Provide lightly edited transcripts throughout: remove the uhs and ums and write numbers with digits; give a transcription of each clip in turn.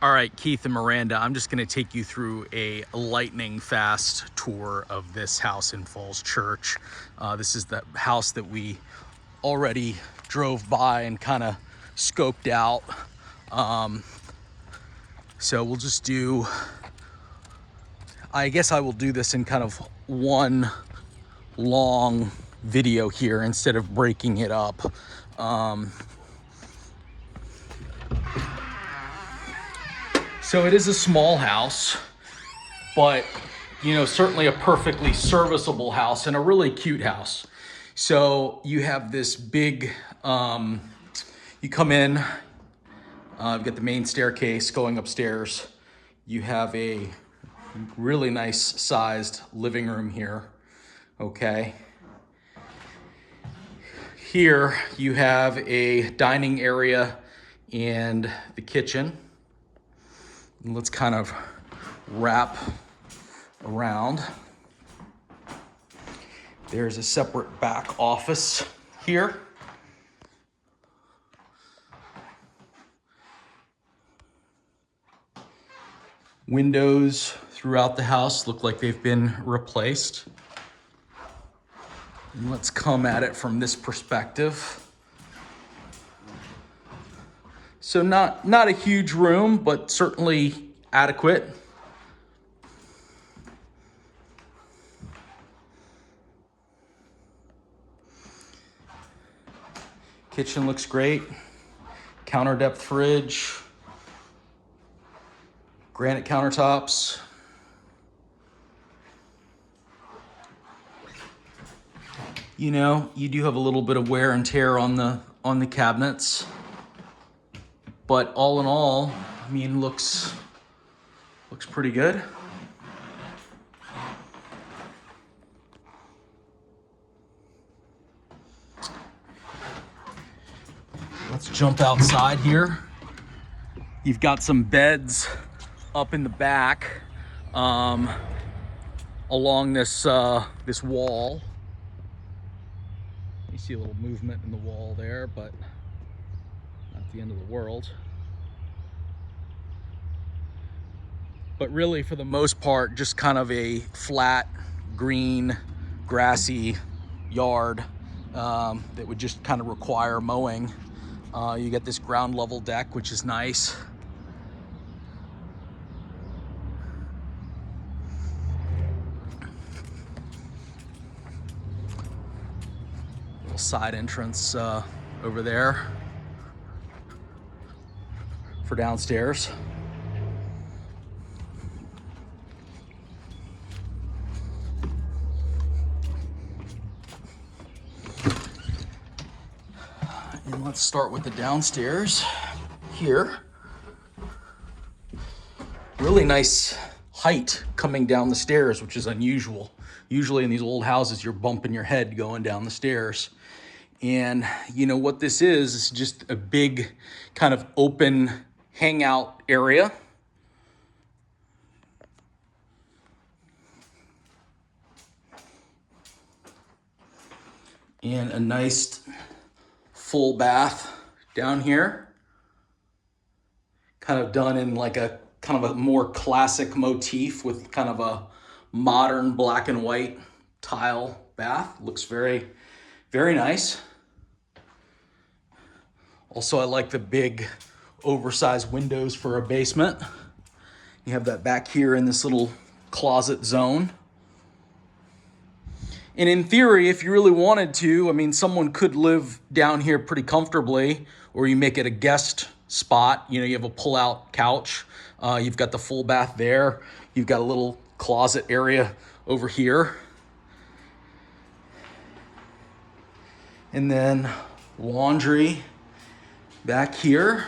All right, Keith and Miranda, I'm just going to take you through a lightning fast tour of this house in Falls Church. This is the house that we already drove by and kind of scoped out. So we'll just do, I guess I will do this in kind of one long video here instead of breaking it up. So it is a small house, but certainly a perfectly serviceable house and a really cute house. So you have this big, you come in, you've got the main staircase going upstairs. You have a really nice sized living room here, okay? Here you have a dining area and the kitchen. Let's kind of wrap around. There's a separate back office here. Windows throughout the house look like they've been replaced. And let's come at it from this perspective. So not a huge room, but certainly adequate. Kitchen looks great. Counter depth fridge. Granite countertops. You do have a little bit of wear and tear on the cabinets. But all in all, I mean, looks pretty good. Let's jump outside here. You've got some beds up in the back along this wall. You see a little movement in the wall there, but not the end of the world. But really, for the most part, just kind of a flat, green, grassy yard that would just kind of require mowing. You get this ground level deck, which is nice. Little side entrance over there for downstairs. And let's start with the downstairs here. Really nice height coming down the stairs, which is unusual. Usually in these old houses, you're bumping your head going down the stairs. And what this is just a big kind of open hangout area. And a nice full bath down here. Kind of done in like a kind of a more classic motif with kind of a modern black and white tile bath. Looks very, very nice. Also, I like the big oversized windows for a basement. You have that back here in this little closet zone. And in theory, if you really wanted to, I mean, someone could live down here pretty comfortably, or you make it a guest spot. You have a pull-out couch. You've got the full bath there. You've got a little closet area over here. And then laundry back here.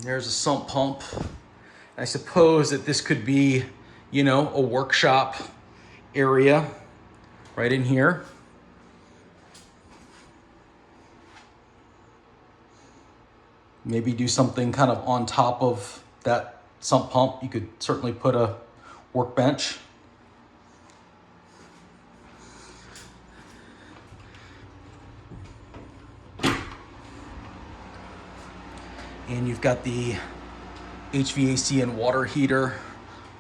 There's a sump pump. I suppose that this could be, a workshop area right in here. Maybe do something kind of on top of that sump pump. You could certainly put a workbench. And you've got the HVAC and water heater.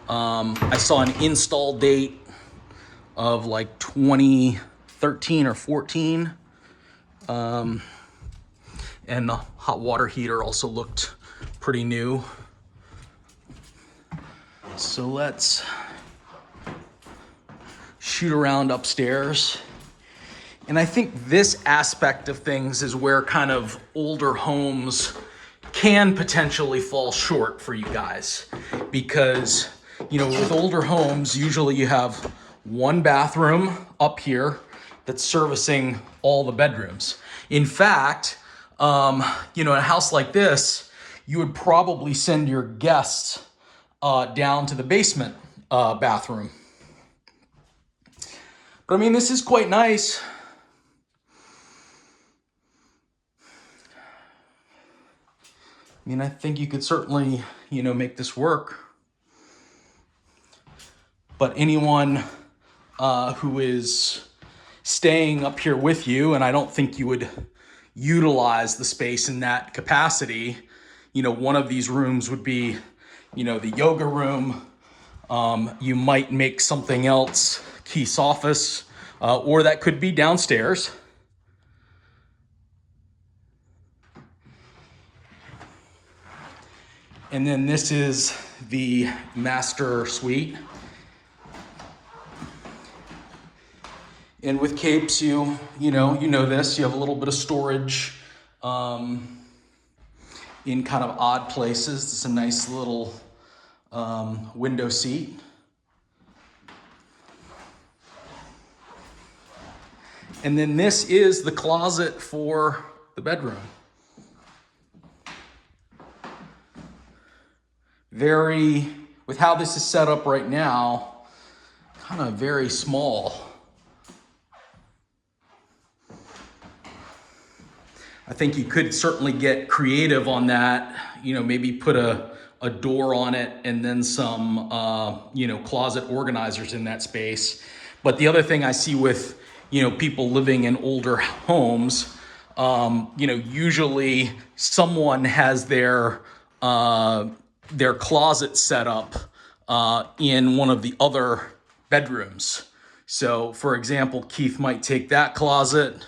I saw an install date of like 2013 or 14. And the hot water heater also looked pretty new. So let's shoot around upstairs. And I think this aspect of things is where kind of older homes can potentially fall short for you guys. Because, you know, with older homes, usually you have one bathroom up here that's servicing all the bedrooms. In fact, you know, in a house like this, you would probably send your guests down to the basement bathroom. But I mean, this is quite nice. I mean, I think you could certainly, you know, make this work. But anyone who is staying up here with you, and I don't think you would utilize the space in that capacity, you know, one of these rooms would be, you know, the yoga room. You might make something else Keith's office, or that could be downstairs. And then this is the master suite. And with capes, you know this, you have a little bit of storage in kind of odd places. It's a nice little window seat. And then this is the closet for the bedroom. With how this is set up right now, kind of very small. I think you could certainly get creative on that, you know, maybe put a door on it and then some, you know, closet organizers in that space. But the other thing I see with, you know, people living in older homes, you know, usually someone has their closet set up in one of the other bedrooms. So, for example, Keith might take that closet,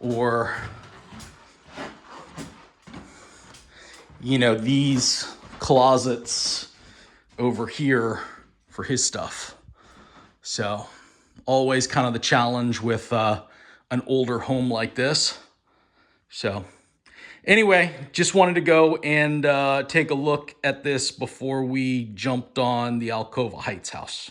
or, you know, these closets over here for his stuff. So, always kind of the challenge with an older home like this. So, anyway, just wanted to go and take a look at this before we jumped on the Alcova Heights house.